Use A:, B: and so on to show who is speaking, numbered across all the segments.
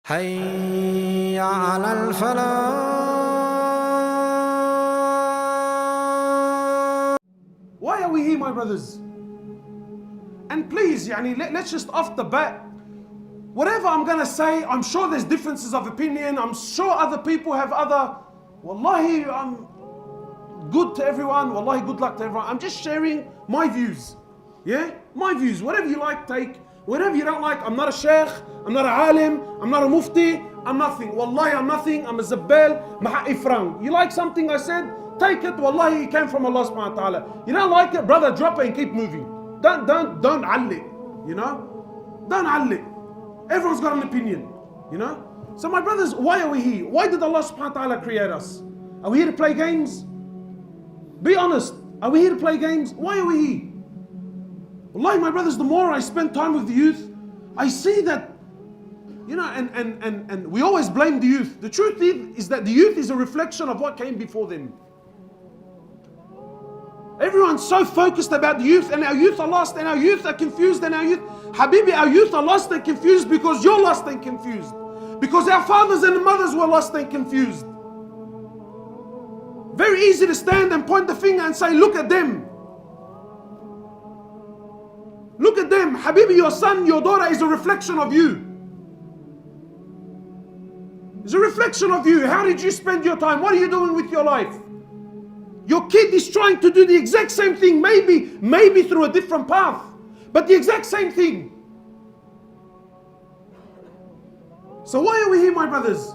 A: حي على الفلاح.
B: Why are we here, my brothers? And please, let's just off the bat, whatever I'm going to say, I'm sure there's differences of opinion. I'm sure other people have other. Wallahi, I'm good to everyone. Wallahi, good luck to everyone. I'm just sharing my views. Yeah? My views. Whatever you like, take. Whatever you don't like, I'm not a sheikh, I'm not a alim, I'm not a mufti, I'm nothing. Wallahi, I'm nothing. I'm a zabbal, maha'i frank. You like something I said? Take it. Wallahi, it came from Allah subhanahu wa ta'ala. You don't like it, brother, drop it and keep moving. Don't alli, you know? Don't alli. Everyone's got an opinion, you know? So my brothers, why are we here? Why did Allah subhanahu wa ta'ala create us? Are we here to play games? Be honest. Are we here to play games? Why are we here? Wallahi, my brothers, the more I spend time with the youth, I see that, you know, and we always blame the youth. The truth is that the youth is a reflection of what came before them. Everyone's so focused about the youth, and our youth are lost, and our youth are confused, and our youth, Habibi, our youth are lost and confused because you're lost and confused. Because our fathers and mothers were lost and confused. Very easy to stand and point the finger and say, look at them. Look at them. Habibi, your son, your daughter is a reflection of you. It's a reflection of you. How did you spend your time? What are you doing with your life? Your kid is trying to do the exact same thing, maybe through a different path, but the exact same thing. So why are we here, my brothers?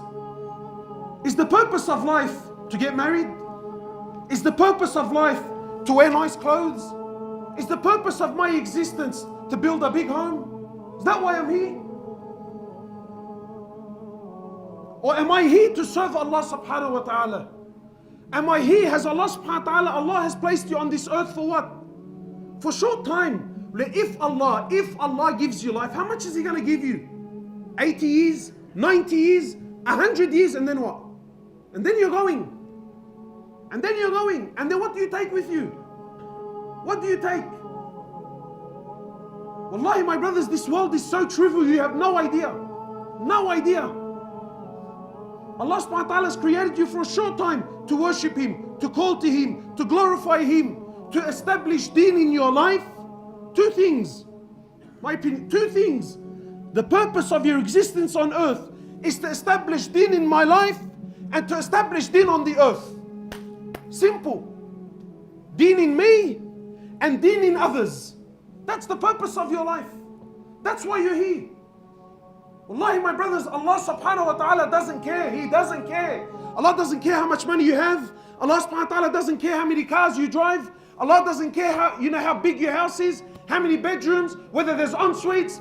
B: Is the purpose of life to get married? Is the purpose of life to wear nice clothes? Is the purpose of my existence to build a big home? Is that why I'm here? Or am I here to serve Allah subhanahu wa ta'ala? Am I here? Has Allah subhanahu wa ta'ala, Allah has placed you on this earth for what? For short time. If Allah gives you life, how much is He going to give you? 80 years, 90 years, 100 years, and then what? And then you're going. And then you're going. And then what do you take with you? What do you take? Wallahi, my brothers, this world is so trivial, you have no idea. No idea. Allah subhanahu wa ta'ala has created you for a short time to worship Him, to call to Him, to glorify Him, to establish deen in your life. Two things. My opinion, two things. The purpose of your existence on earth is to establish deen in my life and to establish deen on the earth. Simple. Deen in me and deen in others. That's the purpose of your life. That's why you're here. Wallahi, my brothers, Allah subhanahu wa ta'ala doesn't care. He doesn't care. Allah doesn't care how much money you have. Allah subhanahu wa ta'ala doesn't care how many cars you drive. Allah doesn't care how big your house is, how many bedrooms, whether there's en-suites,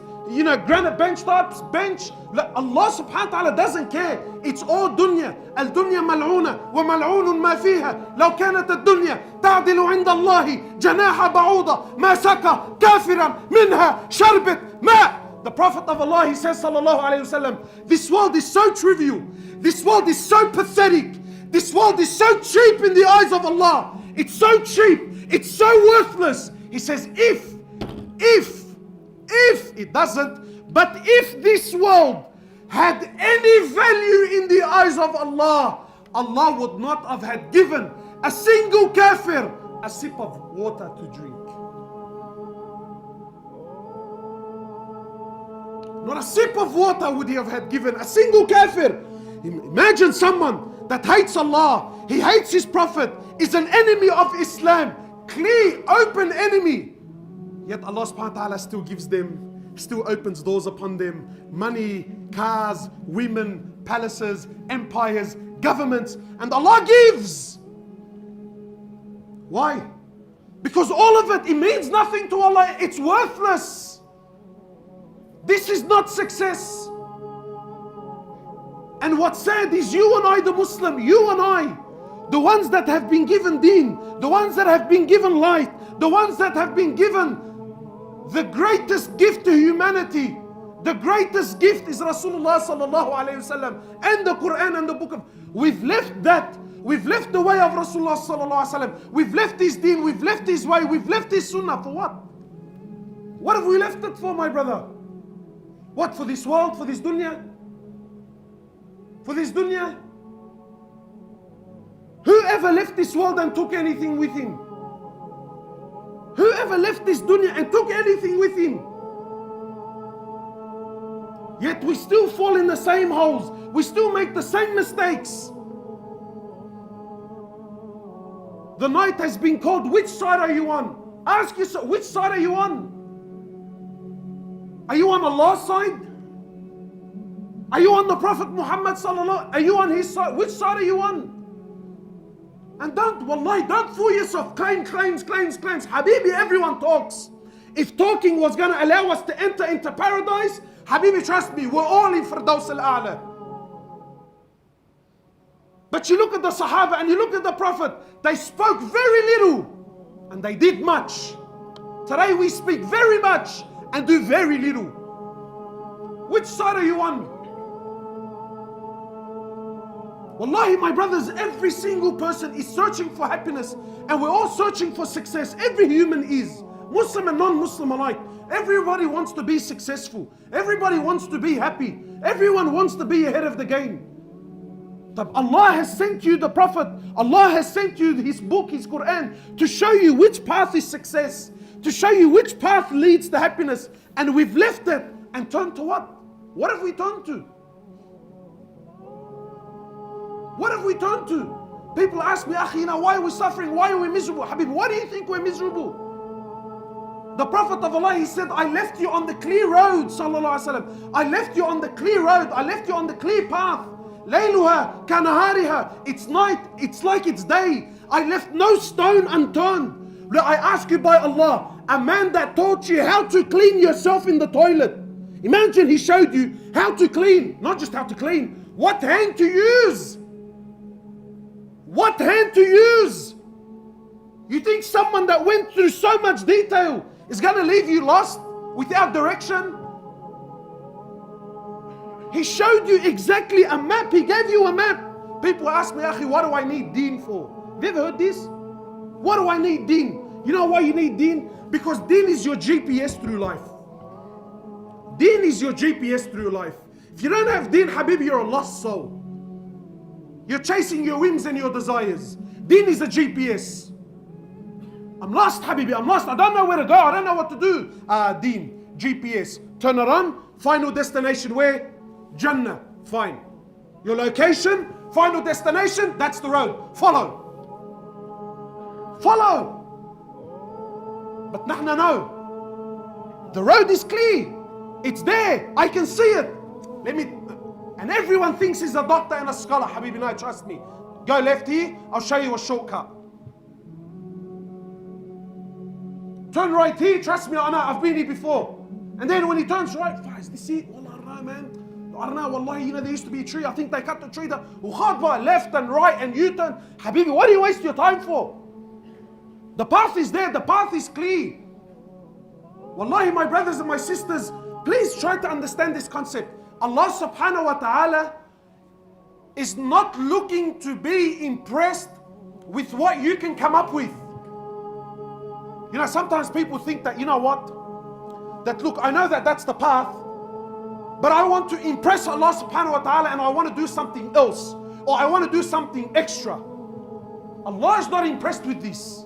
B: granite bench tops, bench. Allah subhanahu wa ta'ala doesn't care. It's all dunya. Al-dunya mal'una wa mal'unun ma fiha. Law kanat ad-dunya ta'dilu 'inda Allahi janaha ba'uda ma saka kafiran minha sharbet ma. The Prophet of Allah, he says, sallallahu alayhi wasallam, this world is so trivial. This world is so pathetic. This world is so cheap in the eyes of Allah. It's so cheap. It's so worthless. He says, if it doesn't, but if this world had any value in the eyes of Allah, Allah would not have had given a single kafir a sip of water to drink. Not a sip of water would He have had given a single kafir. Imagine someone that hates Allah, he hates His Prophet, is an enemy of Islam, clear, open enemy. Yet Allah subhanahu wa ta'ala still gives them, still opens doors upon them, money, cars, women, palaces, empires, governments, and Allah gives. Why? Because all of it means nothing to Allah. It's worthless. This is not success. And what's sad is you and I, the Muslim, you and I, the ones that have been given deen, the ones that have been given light, the ones that have been given the greatest gift to humanity. The greatest gift is Rasulullah sallallahu alayhi wasallam and the Quran and the book of. We've left that. We've left the way of Rasulullah sallallahu alayhi wasallam. We've left his deen. We've left his way. We've left his sunnah for what? What have we left it for, my brother? What, for this world, for this dunya? For this dunya? Whoever left this world and took anything with him? Whoever left this dunya and took anything with him? Yet we still fall in the same holes. We still make the same mistakes. The night has been called. Which side are you on? Ask yourself, which side are you on? Are you on Allah's side? Are you on the Prophet Muhammad sallallahu? Are you on his side? Which side are you on? And wallahi, don't fool yourself. Claims. Habibi, everyone talks. If talking was going to allow us to enter into paradise, Habibi, trust me, we're all in Firdaus al-A'la. But you look at the Sahaba and you look at the Prophet, they spoke very little and they did much. Today we speak very much and do very little. Which side are you on? Wallahi, my brothers, every single person is searching for happiness and we're all searching for success. Every human is, Muslim and non-Muslim alike. Everybody wants to be successful. Everybody wants to be happy. Everyone wants to be ahead of the game. Allah has sent you the Prophet. Allah has sent you His book, His Quran, to show you which path is success, to show you which path leads to happiness. And we've left it and turned to what? What have we turned to? What have we turned to? People ask me, Akhi, why are we suffering? Why are we miserable? Habib, why do you think we're miserable? The Prophet of Allah, he said, I left you on the clear road, sallallahu alaihi wasallam. I left you on the clear road. I left you on the clear path. Layluha kanahariha. It's night, it's like it's day. I left no stone unturned. I ask you by Allah, a man that taught you how to clean yourself in the toilet. Imagine he showed you how to clean, not just how to clean, what hand to use. What hand to use? You think someone that went through so much detail is going to leave you lost without direction? He showed you exactly a map. He gave you a map. People ask me, Akhi, what do I need deen for? Have you ever heard this? What do I need deen? You know why you need deen? Because deen is your GPS through life. Deen is your GPS through life. If you don't have deen, Habib, you're a lost soul. You're chasing your whims and your desires. Deen is a GPS. I'm lost, Habibi, I'm lost. I don't know where to go. I don't know what to do. Deen, GPS. Turn it on. Final destination where? Jannah. Fine. Your location, final destination, that's the road. Follow. Follow. But nahna no. The road is clear. It's there. I can see it. And everyone thinks he's a doctor and a scholar. Habibi, no, trust me. Go left here, I'll show you a shortcut. Turn right here, trust me, I know, I've been here before. And then when he turns right, is this it? Wallah, I don't know, man. I don't know, wallahi, there used to be a tree. I think they cut the tree down. Left and right and U-turn. Habibi, what do you waste your time for? The path is there, the path is clear. Wallahi, my brothers and my sisters, please try to understand this concept. Allah subhanahu wa ta'ala is not looking to be impressed with what you can come up with. You know, sometimes people think that, you know what? That look, I know that that's the path, but I want to impress Allah subhanahu wa ta'ala and I want to do something else. Or I want to do something extra. Allah is not impressed with this.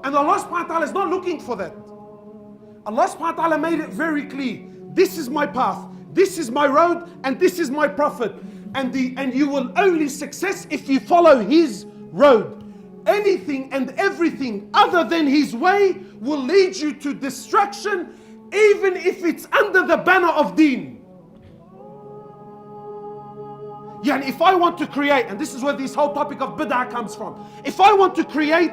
B: And Allah subhanahu wa ta'ala is not looking for that. Allah subhanahu wa ta'ala made it very clear. This is my path. This is my road and this is my Prophet. And you will only success if you follow his road. Anything and everything other than his way will lead you to destruction, even if it's under the banner of deen. Yeah, and if I want to create, and this is where this whole topic of bid'ah comes from. If I want to create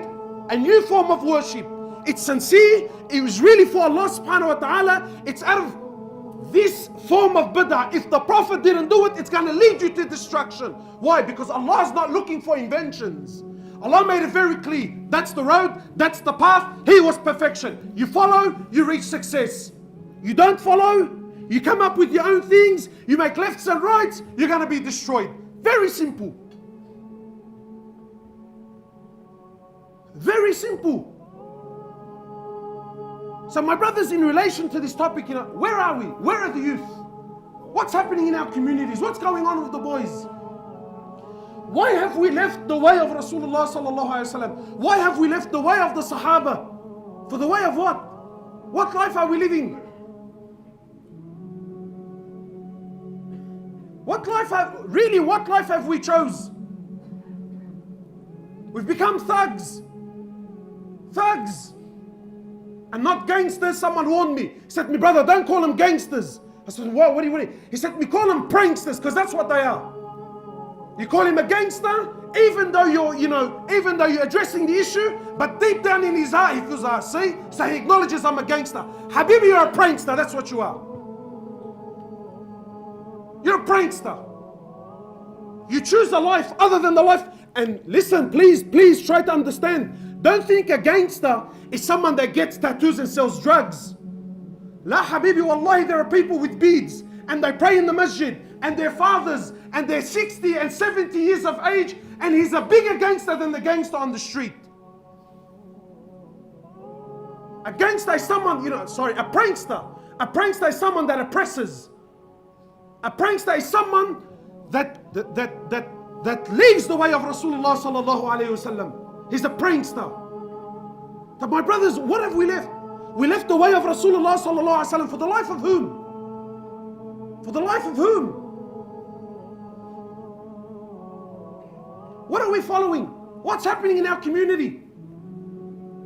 B: a new form of worship, it's sincere, it was really for Allah subhanahu wa ta'ala, it's out of this form of bid'ah. If the Prophet didn't do it, it's going to lead you to destruction. Why? Because Allah is not looking for inventions. Allah made it very clear. That's the road, that's the path. He was perfection. You follow, you reach success. You don't follow, you come up with your own things, you make lefts and rights, you're going to be destroyed. Very simple. Very simple. So my brothers, in relation to this topic, where are we? Where are the youth? What's happening in our communities? What's going on with the boys? Why have we left the way of Rasulullah sallallahu alaihi wasallam? Why have we left the way of the Sahaba? For the way of what? What life are we living? What life have we chose? We've become thugs. Thugs. And not gangsters. Someone warned me. He said to me, brother, don't call them gangsters. I said, what do you? He said to me, call them pranksters, because that's what they are. You call him a gangster, even though you're addressing the issue, but deep down in his heart, he feels see? So he acknowledges I'm a gangster. Habibi, you're a prankster, that's what you are. You're a prankster. You choose a life other than the life. And listen, please try to understand. Don't think a gangster is someone that gets tattoos and sells drugs. La Habibi, wallahi, there are people with beads and they pray in the masjid and their fathers and they're 60 and 70 years of age, and he's a bigger gangster than the gangster on the street. A gangster is someone, a prankster. A prankster is someone that oppresses. A prankster is someone that leaves the way of Rasulullah sallallahu alaihi wasallam. He's a prankster. But my brothers, what have we left? We left the way of Rasulullah sallallahu alaihi wasallam for the life of whom? For the life of whom? What are we following? What's happening in our community?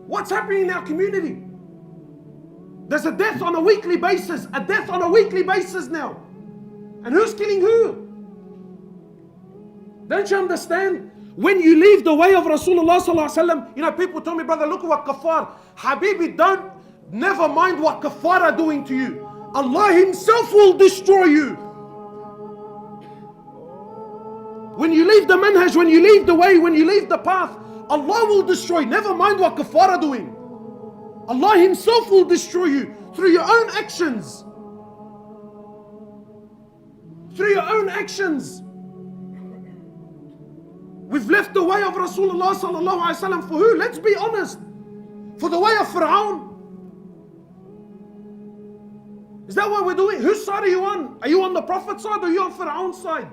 B: What's happening in our community? There's a death on a weekly basis. A death on a weekly basis now. And who's killing who? Don't you understand? When you leave the way of Rasulullah sallallahu alaihi wasallam, people tell me, brother, look at what kafar. Habibi, never mind what kafar are doing to you. Allah Himself will destroy you. When you leave the manhaj, when you leave the way, when you leave the path, Allah will destroy. Never mind what kafar are doing. Allah Himself will destroy you through your own actions. Through your own actions. We've left the way of Rasulullah sallallahu alaihi wasallam for who? Let's be honest. For the way of Fir'aun. Is that what we're doing? Whose side are you on? Are you on the Prophet's side or are you on Fir'aun's side?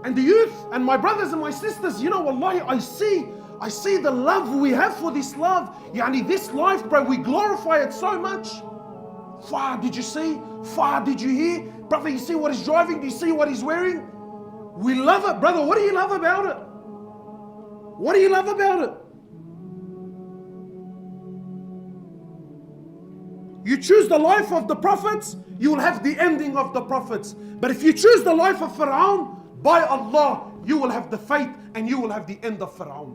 B: And the youth and my brothers and my sisters, wallahi, I see the love we have for this love. This life, bro, we glorify it so much. Far, did you see? Far, did you hear? Brother, you see what he's driving? Do you see what he's wearing? We love it, brother. What do you love about it? What do you love about it? You choose the life of the prophets, you will have the ending of the prophets. But if you choose the life of Fir'aun, by Allah, you will have the fate and you will have the end of Fir'aun.